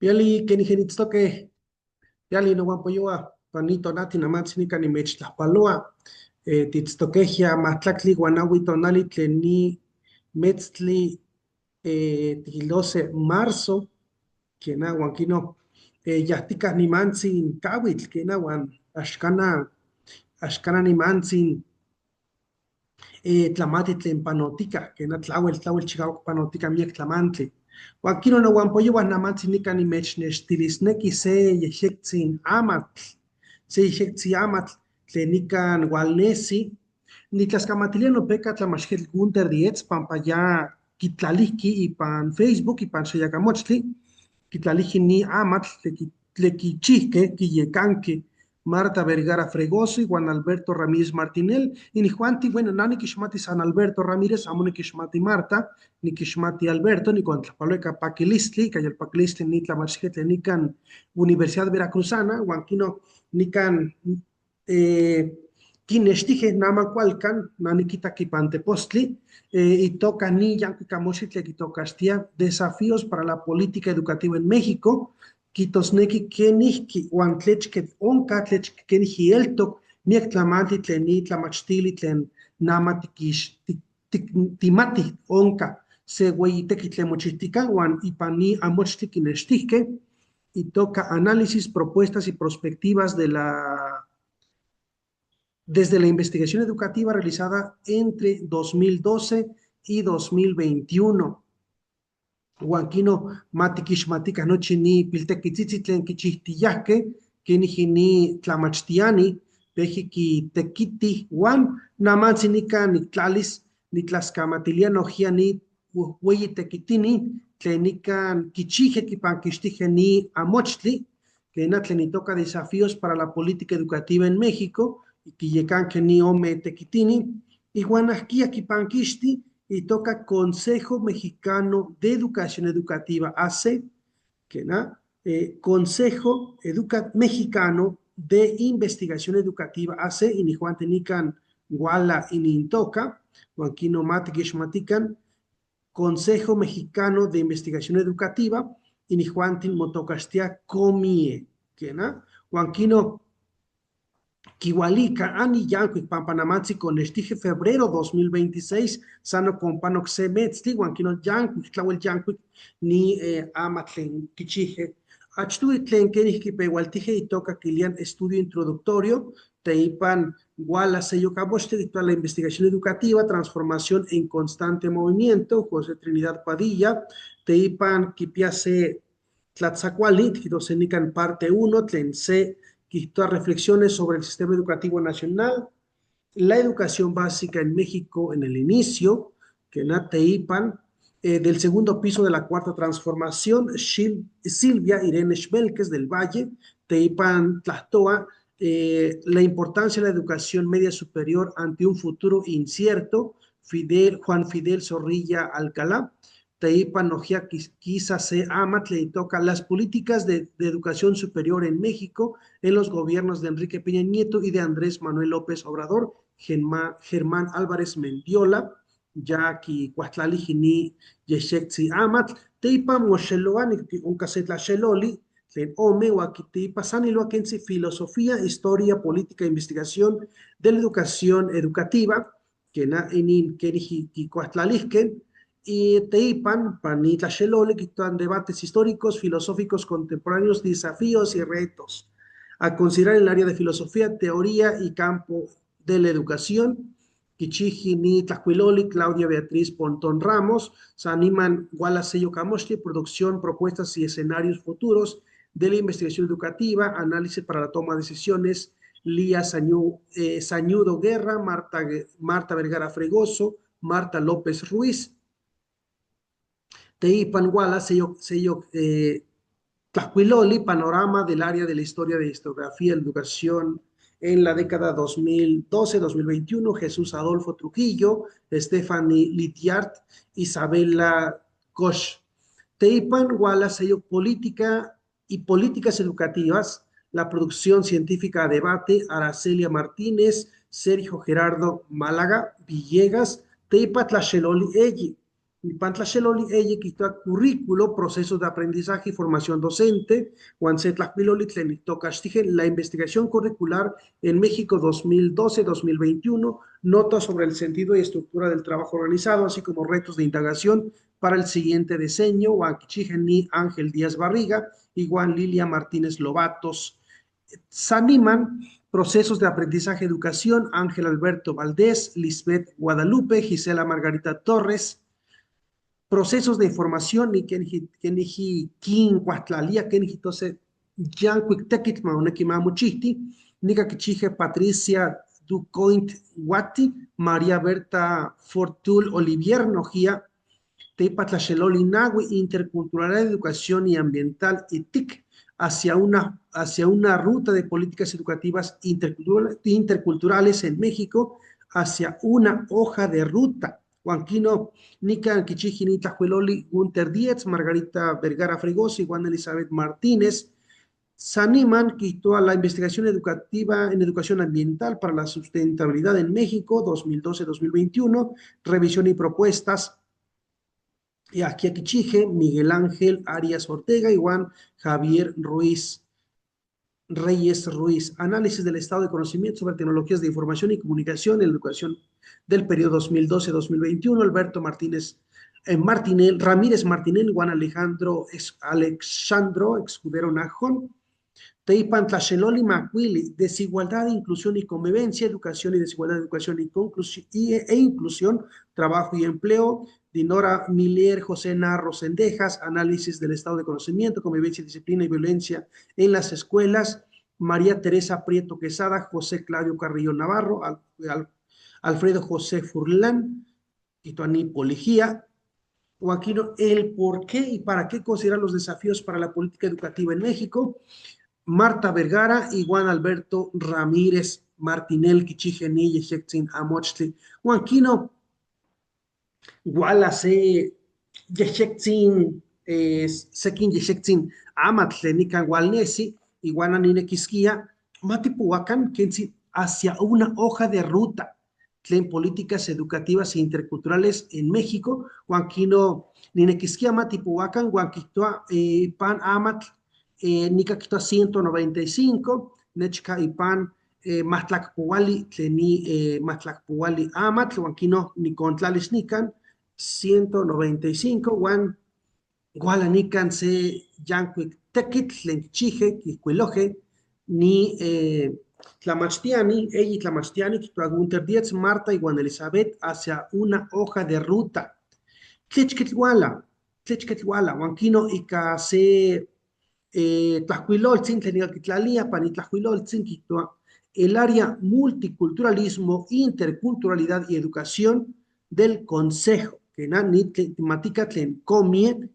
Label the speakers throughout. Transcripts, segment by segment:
Speaker 1: Yali kenigenitztoque, yali no guampoyoa, panito nati namatznika ni mechtlaspaloa, titztoquejia matlactli guanawi tonali tleni metztli tilose marzo, quena guanquino, yahtica nimantzin kawitl, quena guan ashkana nimantzin tlamati tlen panotica, quena tlawel chicauac panotica miek tlamantli. Huaquino no guampoyoa namantzi nica ni mechnextilisnequi se yexectzin amatl, se yexectzi amatl, tlen nican gualnesi, ni tlascamatilia no peca tlamachquetl Gunter Dietz, pampa ya kitlalihki ipan Facebook, ipan Xoyacamochtli, kitlalihki ni amatl, tlequichihque, quiyecanque, Marta Vergara Fregoso y Juan Alberto Ramírez Martinel, y ni Juanti, bueno, nani kishmati San Alberto Ramírez, amo ni kishmati Marta, ni kishmati Alberto, ni con tlapaloeca paquilistli, que el paquilistli ni tlamachquetl nican Universidad Veracruzana, huanquino nican kinextije nama cualcan, nanikita kipantepostli, y toca ni yanki kamoshitl kitokastia desafíos para la política educativa en México, kitosneki kenihki uan tlechket onka tlechke kenihki eltok miek tlamanti tlen ni tlamachtili tlen nama timati onka se ueyiteki tlen mochihtikan uan ipan ni amochtli kinextihke y toca análisis, propuestas y perspectivas desde la investigación educativa realizada entre 2012 y 2021. Huanquino matikixmatica nochi ni piltequitzitzi tlen kichihtiyahque, kenihini tlamachtiani, pejiki tekiti, huan namantzi nika niktlalis, nitlaskamatilia nojia ni ueyi tekitini, tlen nikan kichije kipankixtije ni amochtli, que tlen itoca desafíos para la política educativa en México, y que llegan que ni ome tequitini, y guanasquia kipankishti, y toca Consejo Mexicano de Educación Educativa, AC, que na, Mexicano de Investigación Educativa, AC, y ni Juan Tenican, Guala y Nintoca, Juanquino Matikishmatican, Consejo Mexicano de Investigación Educativa, y ni Juan Tin Motocastia Comie, que na, Juanquino Kiwalika, Ani Yanquic, Pampanamatzi, con estije febrero 2026, sano con panoxe metzli, Huanquino Yanquic, Tlawel Yanquic, ni Amatlen Kichije. Achtui tlen kenihki pewaltije y toca Kilian estudio introductorio, teipan Guala sello caboste, la investigación educativa, transformación en constante movimiento, José Trinidad Padilla, teipan Kipiase Tlatzacualit, Kitosenican parte 1, tlen C reflexiones sobre el sistema educativo nacional, la educación básica en México en el inicio, que Nateipan, del segundo piso de la cuarta transformación, Silvia Irene Schmelkes del Valle, Teipan Tlastoa, la importancia de la educación media superior ante un futuro incierto, Juan Fidel Zorrilla Alcalá, Teipan Nojia quizá se amat le toca las políticas de educación superior en México en los gobiernos de Enrique Peña Nieto y de Andrés Manuel López Obrador, Germán Álvarez Mendiola, Jackie Cuahtlalijini, Yeshexi Amat, Teipa Mosheloani, un casetla Sheloli, Tlen Ome, Wakitipa Saniloakensi, Filosofía, Historia, Política e Investigación de la Educación Educativa, que na enin Keriji Cuahtlalijken, y Teipan, Panitla Shelole, que están debates históricos, filosóficos contemporáneos, desafíos y retos. A considerar el área de filosofía, teoría y campo de la educación. Kichiji ni Tlacuiloli, Claudia Beatriz Pontón Ramos, Saniman Gualasello Camoshli, producción, propuestas y escenarios futuros de la investigación educativa, análisis para la toma de decisiones, Lía Sañudo Guerra, Marta Vergara Fregoso, Marta López Ruiz, Teipan Guala, sello Tlacuiloli, panorama del área de la historia de historiografía y educación en la década 2012-2021, Jesús Adolfo Trujillo, Stephanie Litiart, Isabela Koch. Teipan Guala, sello política y políticas educativas, la producción científica a debate, Aracelia Martínez, Sergio Gerardo Málaga, Villegas, Teipa Tlaxeloli Elli. Pantlaxeloli, ella quita currículo, procesos de aprendizaje y formación docente, Huancetlacpiloli, Tlenitocastije, la investigación curricular en México 2012-2021, notas sobre el sentido y estructura del trabajo organizado, así como retos de indagación para el siguiente diseño, Huanquichije Ángel Díaz Barriga y Juan Lilia Martínez Lobatos. Saniman, procesos de aprendizaje educación, Ángel Alberto Valdés, Lisbeth Guadalupe, Gisela Margarita Torres, procesos de información, ni keniji kin cuatlalia, keniji tose yan quick mauneki mamuchisti, nika kichije Patricia Ducoint Wati, María Berta Fortul Olivier Nojía, Teipatlasheloli Nahue, interculturalidad, educación y ambiental, y TIC, hacia una ruta de políticas educativas interculturales en México, hacia una hoja de ruta. Juanquino, Nica Kichiji, Nitlajueloli, Gunter Dietz, Margarita Vergara Fregosi, Juan Elizabeth Martínez, Saniman, quitó a la investigación educativa en educación ambiental para la sustentabilidad en México 2012-2021, revisión y propuestas. Y aquí Chije, Miguel Ángel Arias Ortega y Juan Javier Reyes Ruiz. Análisis del estado de conocimiento sobre tecnologías de información y comunicación en la educación del periodo 2012-2021. Alberto Martínez Ramírez Martinel, Juan Alejandro Alexandro Escudero Najón. Teipan Tlaxeloli Macuili, desigualdad, inclusión y convivencia, educación y desigualdad, educación e inclusión, trabajo y empleo. Dinora Milier, José Narro Sendejas, análisis del estado de conocimiento, convivencia, disciplina y violencia en las escuelas. María Teresa Prieto Quesada, José Claudio Carrillo Navarro, Alfredo José Furlán, Ituaní Poligía. Joaquino, el por qué y para qué considerar los desafíos para la política educativa en México. Marta Vergara y Juan Alberto Ramírez Martinel, Kichigeni, Yejektzin, Amochtli, Juanquino, Gualase, Yejektzin, Sekin Yejektzin, Amatle, Nikan Gualnesi, y Guananine Quisquia, Matipuacan, Kensi, hacia una hoja de ruta en políticas educativas e interculturales en México, Juanquino, Ninequisquia, Matipuacan, Juanquitoa, Pan Amat, Nica Quito 195, Nechca y Pan, Matlacpuali, Tleni, Matlacpuali Amat, Huanquino, Nicontlalis Nican, 195, Juan, Gualanican se Yanquic Tequit, Lenchije, Quicueloje, ni Tlamachtiani, ella y Tlamachtiani, Gunter Dietz, Marta y Juan Elizabeth hacia una hoja de ruta. Tlechquetwala, Huanquino y Case Tlajuiloltzin, Tlenigakitlalia, Panitlajuiloltzin, el área multiculturalismo, interculturalidad y educación del Consejo, que temática tlen comie,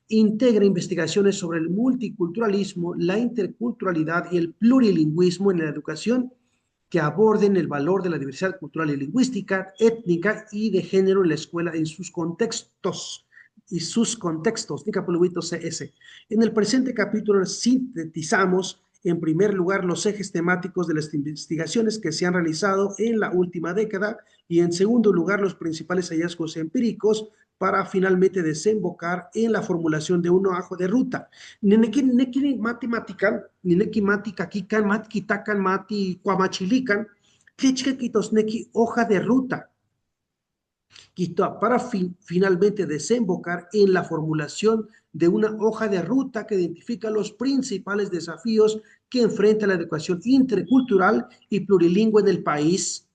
Speaker 1: integra investigaciones sobre el multiculturalismo, la interculturalidad y el plurilingüismo en la educación que aborden el valor de la diversidad cultural y lingüística, étnica y de género en la escuela en sus contextos. CS. En el presente capítulo sintetizamos en primer lugar los ejes temáticos de las investigaciones que se han realizado en la última década y en segundo lugar los principales hallazgos empíricos para finalmente desembocar en la formulación de un hoja de ruta. Neki matemática, ni neki matica kikan, mat kitakan, mati cuamachilican, quitos neki hoja de ruta para finalmente desembocar en la formulación de una hoja de ruta que identifica los principales desafíos que enfrenta la educación intercultural y plurilingüe en el país,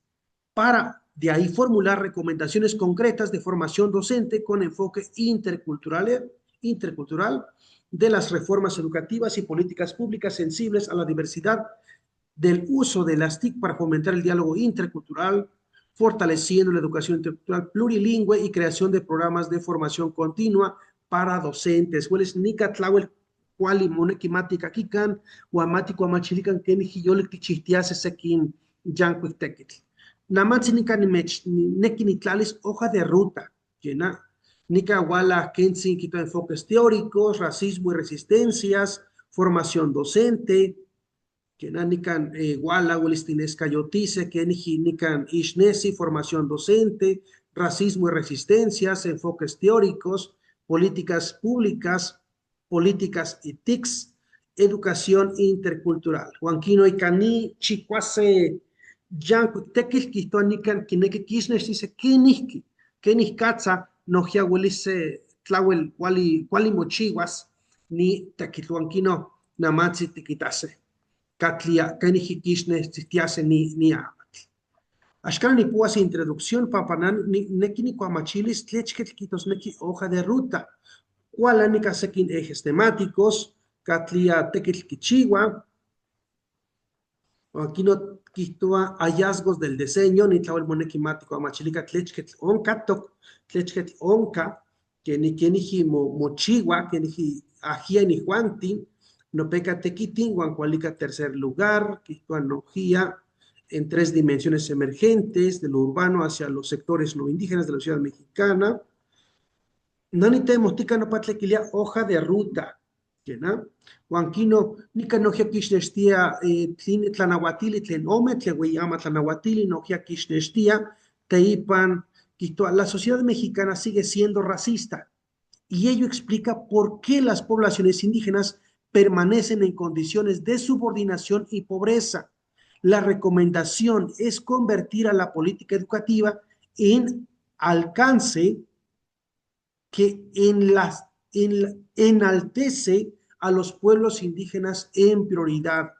Speaker 1: para de ahí formular recomendaciones concretas de formación docente con enfoque intercultural de las reformas educativas y políticas públicas sensibles a la diversidad, del uso de las TIC para fomentar el diálogo intercultural, fortaleciendo la educación intercultural plurilingüe y creación de programas de formación continua para docentes. Hueles Nicatlawel, Kuali, Monequimática, Kikan, Huamati, Huamachilican, Keni, Hiyolik, Tichistiase, Sekin, Yankuik, Tekit. Namatsi, Nequinitlalis, hoja de ruta, llena. Nica, Wala, Kensin, quito enfoques teóricos, racismo y resistencias, formación docente, que nican Wala, Wilistines Cayotice, que nican Ishnesi, formación docente, racismo y resistencias, enfoques teóricos, políticas públicas, políticas y TICs, educación intercultural. Juanquino y Cani, chicuase, Yanku, Tekis, Kistonikan, Kineke Kirchner, dice, Kenis Katza, no Hiawelise, Tlawel, Wali Mochiguas, ni Tequitluanquino, Namatzi Tiquitase, Katlia, Keniji Kirchner, Tistiase, ni a. Ashkan ni puas introducción, papanan, ni neki ni cuamachilis, tlechquetquitos neki hoja de ruta. Kualanica sequin ejes temáticos, Catlia tequilquichigua, aquí no quitoa hallazgos del diseño, ni tlau el monequimático, amachilica tlechquet onca, tlechquet onca, que ni mochigua, que ni ajia ni juantin, no peca tequitin, guancualica tercer lugar, quitoa nojía, en 3 dimensiones emergentes, de lo urbano hacia los sectores no indígenas de la ciudad mexicana. Nani tenemos tica no patlequilia hoja de ruta, ¿no? Huanquino, nica no kisnestia, tlanahuatili, tlenome, tlehueyama, tlanahuatili, no kisnestia, teipan, la sociedad mexicana sigue siendo racista. Y ello explica por qué las poblaciones indígenas permanecen en condiciones de subordinación y pobreza. La recomendación es convertir a la política educativa en alcance que enaltece a los pueblos indígenas en prioridad.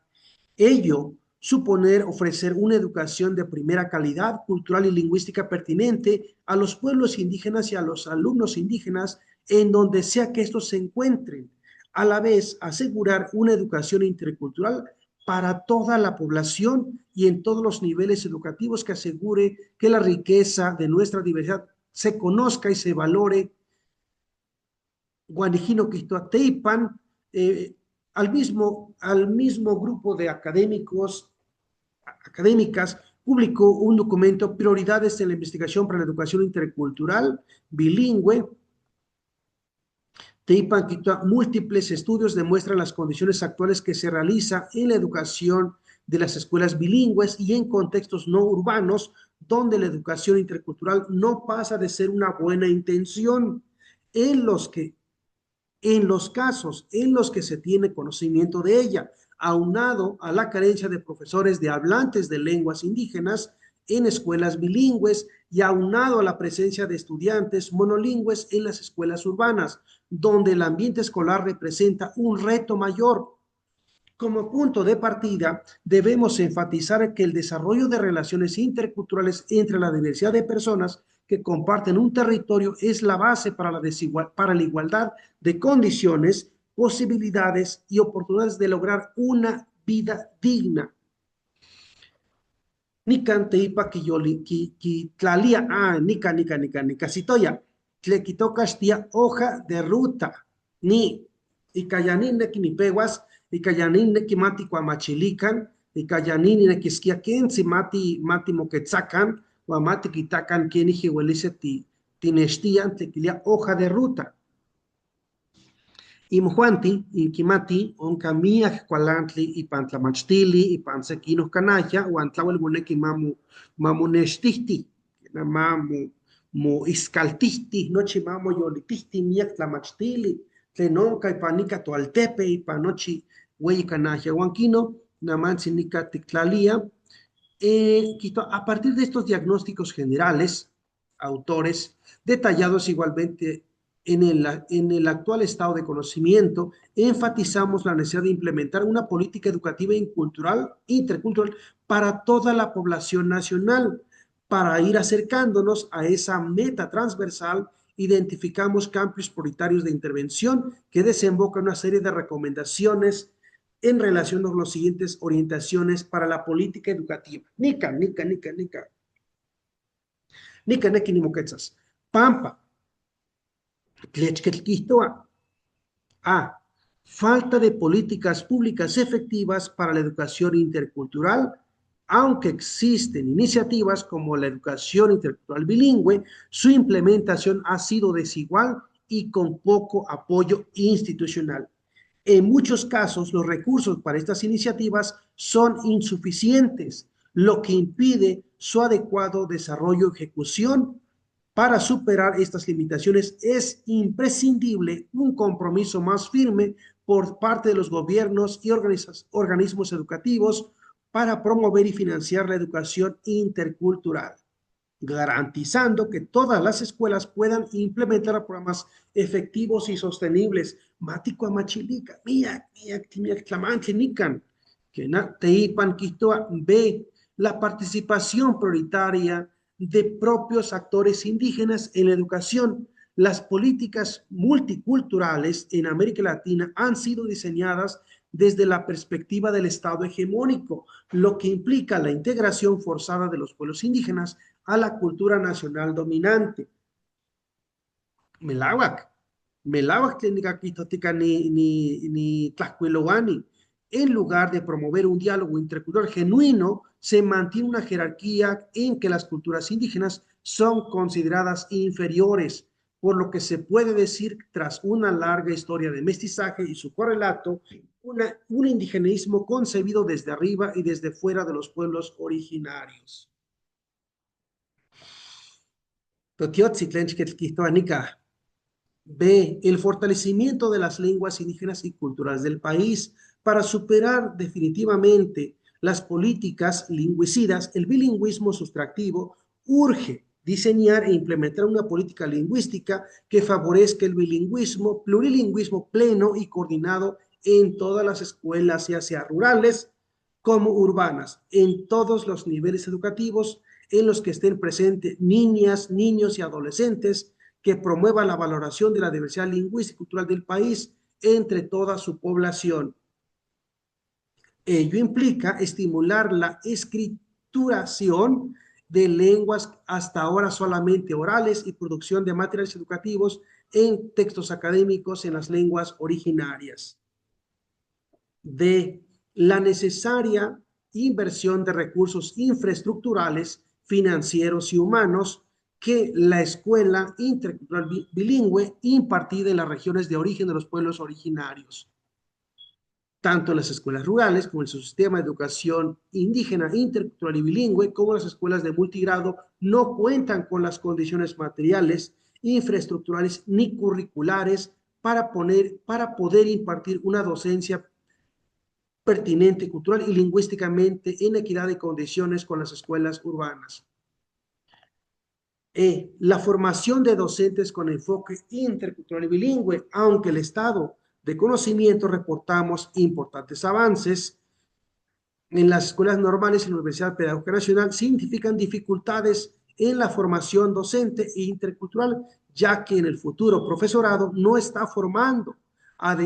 Speaker 1: Ello suponer ofrecer una educación de primera calidad, cultural y lingüística pertinente a los pueblos indígenas y a los alumnos indígenas en donde sea que estos se encuentren. A la vez, asegurar una educación intercultural para toda la población y en todos los niveles educativos que asegure que la riqueza de nuestra diversidad se conozca y se valore. Guanijino Quistoateipan, al mismo grupo de académicas, publicó un documento, Prioridades en la Investigación para la Educación Intercultural Bilingüe. Teipan Quistoa, múltiples estudios demuestran las condiciones actuales que se realiza en la educación de las escuelas bilingües y en contextos no urbanos, donde la educación intercultural no pasa de ser una buena intención, en los casos en los que se tiene conocimiento de ella, aunado a la carencia de profesores de hablantes de lenguas indígenas en escuelas bilingües y aunado a la presencia de estudiantes monolingües en las escuelas urbanas, donde el ambiente escolar representa un reto mayor. Como punto de partida, debemos enfatizar que el desarrollo de relaciones interculturales entre la diversidad de personas que comparten un territorio es la base para la igualdad de condiciones, posibilidades y oportunidades de lograr una vida digna. Nican teipa ki tlalia, nica citoya, tle quitocas tía hoja de ruta, ni, y cayanín de quinipeguas, y cayanín de quimati cuamachilican, y cayanín de quisquiaquen, si mati moquetzacan, o mati quitacan, quien hijuelice tinestian, tequilia hoja de ruta. Imjuanti, Inquimati, Oncamia, Cualantli, y Pantlamachtili, y Pansequinos Canaya, o Antlawelguneki mamu nestihti, mamu iscaltihti, nochi mamu yolitihti, miak tlamachtili, tlenonca y panica toaltepe, y panochi, huey canaya, huanquino, namansi nica tictlalia. A partir de estos diagnósticos generales, autores, detallados igualmente en el actual estado de conocimiento, enfatizamos la necesidad de implementar una política educativa intercultural para toda la población nacional. Para ir acercándonos a esa meta transversal, identificamos campos prioritarios de intervención que desembocan una serie de recomendaciones en relación con las siguientes orientaciones para la política educativa. Nica, neki ni moquetzas. Pampa, A. Falta de políticas públicas efectivas para la educación intercultural, aunque existen iniciativas como la educación intercultural bilingüe, su implementación ha sido desigual y con poco apoyo institucional. En muchos casos, los recursos para estas iniciativas son insuficientes, lo que impide su adecuado desarrollo y ejecución Para superar estas limitaciones es imprescindible un compromiso más firme por parte de los gobiernos y organismos educativos para promover y financiar la educación intercultural, garantizando que todas las escuelas puedan implementar programas efectivos y sostenibles. Mático amachilica, mía, mía, mía, tlamantli, nican, que na, teipan, quistoa, B, la participación prioritaria de propios actores indígenas en la educación. Las políticas multiculturales en América Latina han sido diseñadas desde la perspectiva del Estado hegemónico, lo que implica la integración forzada de los pueblos indígenas a la cultura nacional dominante. Melawak, Melawak técnica ni Tlaxcuelowani. En lugar de promover un diálogo intercultural genuino, se mantiene una jerarquía en que las culturas indígenas son consideradas inferiores, por lo que se puede decir, tras una larga historia de mestizaje y su correlato, un indigenismo concebido desde arriba y desde fuera de los pueblos originarios. B. El fortalecimiento de las lenguas indígenas y culturales del país para superar definitivamente las políticas lingüicidas. El bilingüismo sustractivo urge diseñar e implementar una política lingüística que favorezca el bilingüismo, plurilingüismo pleno y coordinado en todas las escuelas, ya sea rurales como urbanas, en todos los niveles educativos en los que estén presentes niñas, niños y adolescentes, que promueva la valoración de la diversidad lingüística y cultural del país entre toda su población. Ello implica estimular la escrituración de lenguas hasta ahora solamente orales y producción de materiales educativos en textos académicos en las lenguas originarias. De la necesaria inversión de recursos infraestructurales, financieros y humanos que la escuela intercultural bilingüe impartida en las regiones de origen de los pueblos originarios. Tanto las escuelas rurales como el sistema de educación indígena, intercultural y bilingüe, como las escuelas de multigrado, no cuentan con las condiciones materiales, infraestructurales ni curriculares para poder impartir una docencia pertinente cultural y lingüísticamente en equidad de condiciones con las escuelas urbanas. La formación de docentes con enfoque intercultural y bilingüe, aunque el estado de conocimiento reportamos importantes avances en las escuelas normales y la Universidad Pedagógica Nacional, significan dificultades en la formación docente e intercultural, ya que en el futuro profesorado no está formando,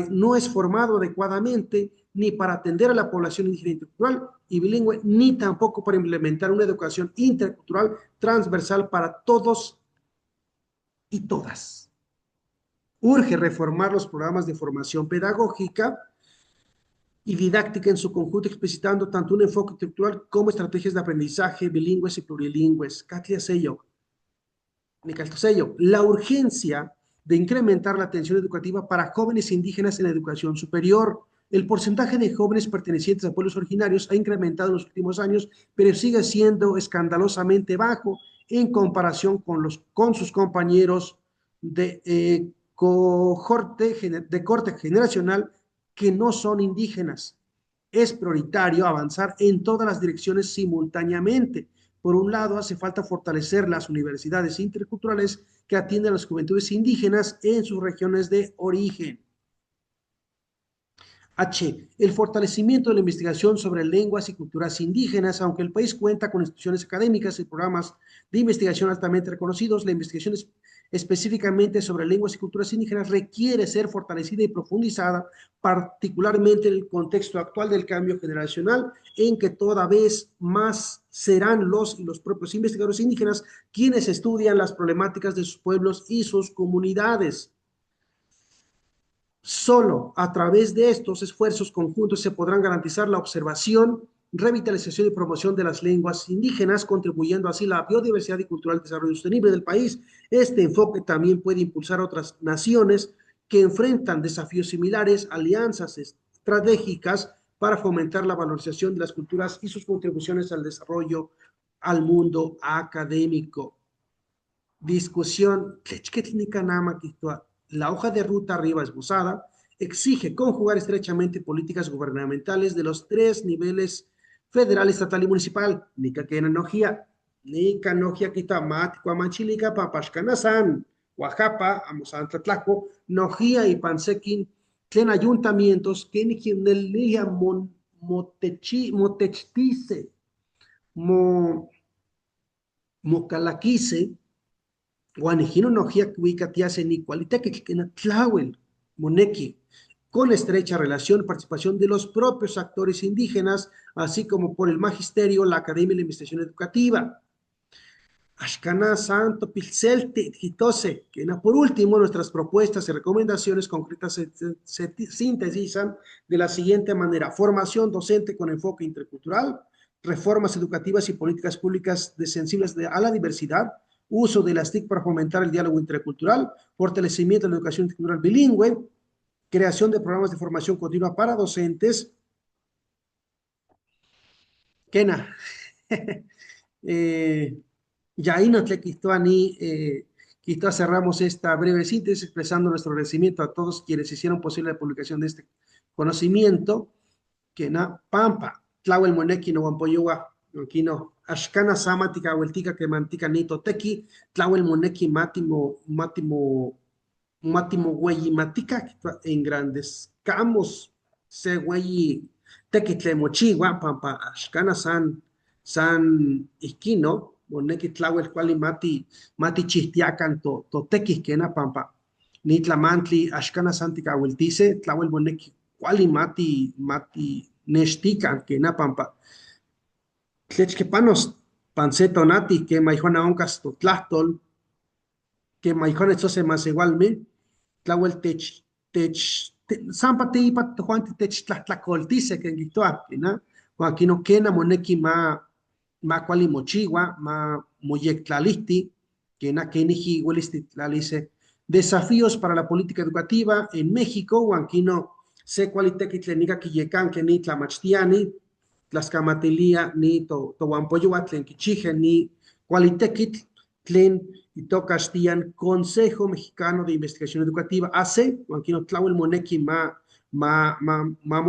Speaker 1: no es formado adecuadamente ni para atender a la población indígena intercultural y bilingüe, ni tampoco para implementar una educación intercultural transversal para todos y todas. Urge reformar los programas de formación pedagógica y didáctica en su conjunto, explicitando tanto un enfoque intercultural como estrategias de aprendizaje bilingües y plurilingües. Katia Sello, la urgencia de incrementar la atención educativa para jóvenes indígenas en la educación superior. El porcentaje de jóvenes pertenecientes a pueblos originarios ha incrementado en los últimos años, pero sigue siendo escandalosamente bajo en comparación con sus compañeros de corte generacional que no son indígenas. Es prioritario avanzar en todas las direcciones simultáneamente. Por un lado, hace falta fortalecer las universidades interculturales que atienden a las juventudes indígenas en sus regiones de origen. H. El fortalecimiento de la investigación sobre lenguas y culturas indígenas. Aunque el país cuenta con instituciones académicas y programas de investigación altamente reconocidos, la investigación específicamente sobre lenguas y culturas indígenas requiere ser fortalecida y profundizada, particularmente en el contexto actual del cambio generacional, en que toda vez más serán los propios investigadores indígenas quienes estudian las problemáticas de sus pueblos y sus comunidades. Solo a través de estos esfuerzos conjuntos se podrán garantizar la observación, revitalización y promoción de las lenguas indígenas, contribuyendo así a la biodiversidad y cultural desarrollo sostenible del país. Este enfoque también puede impulsar a otras naciones que enfrentan desafíos similares, alianzas estratégicas para fomentar la valorización de las culturas y sus contribuciones al desarrollo al mundo académico. discusión, la hoja de ruta arriba esbozada exige conjugar estrechamente políticas gubernamentales de los tres niveles federal, estatal y municipal. Nika kena nojia, nika nojia kita mat kuamachilika papashkanasan, Oaxaca, Amosan Tlatlako, nojia y pansekin, tlen ayuntamientos que ni motechtice, mo mocalaquice, guanejino nojia cuicatiase ni cualiteque que tlawel, moneki, con estrecha relación y participación de los propios actores indígenas, así como por el magisterio, la academia y la investigación educativa. Ashkana Santo Pilcelte, Hitose, que por último nuestras propuestas y recomendaciones concretas se sintetizan de la siguiente manera: formación docente con enfoque intercultural, reformas educativas y políticas públicas sensibles a la diversidad, uso de las TIC para fomentar el diálogo intercultural, fortalecimiento de la educación intercultural bilingüe, creación de programas de formación continua para docentes. Kena. Ya ahí nos quizá cerramos esta breve síntesis expresando nuestro agradecimiento a todos quienes hicieron posible la publicación de este conocimiento. Que na pampa, tlawel moneki no wampoyowa, aquí no, ashkana samatika hueltica que mantica nito teki, tlawel moneki matimo güey matica en grandes camos, se güey teki tlemochigua, pampa, ashkana san isquino, moneki tlawel cuali mati chistiacan to teki quena pampa, ni tlamantli ashkana santika hueltice, tlawel moneki cuali mati nextican quena pampa, tlechke panos panceto nati que maijona oncas to tlahtol, que maijona se más igualmente, tlawel sampa te ipa Juan tech tlacoltice que en guitoa, ¿no? Aquí no quena moneki ma cuali mochigua, ma moyectlalisti, que na keniji huelisti tlalice. Desafíos para la política educativa en México, Huanquino, se cualitequitlenica que yecan que ni tlamachtiani, tlascamatilia, ni to huampoyua, tlen quichije, ni cualitequit, tlen y tocastian Consejo Mexicano de Investigación Educativa, hace, Huanquino tlawel moneki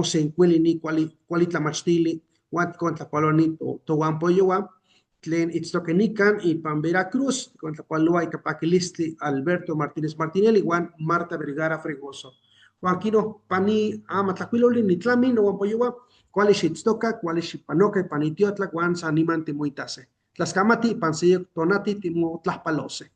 Speaker 1: se encueli ni cualitlamachstili, Wat contra Paloni, Toguampoyoa, Tlen Itztokenican y Pan Veracruz, contra Paloa y Capaquilisti, Alberto Martínez Martinelli, Juan Marta Vergara Fregoso. Joaquino Pani Amatlaquiloli, Nitlami, no Guampoyoa, cuál es Itztoca, cuál es Panoca, Panitiotla, Juan Sanimante Muitase. Tlascamati, Pansillo Tonati, Timo Tlaspalose.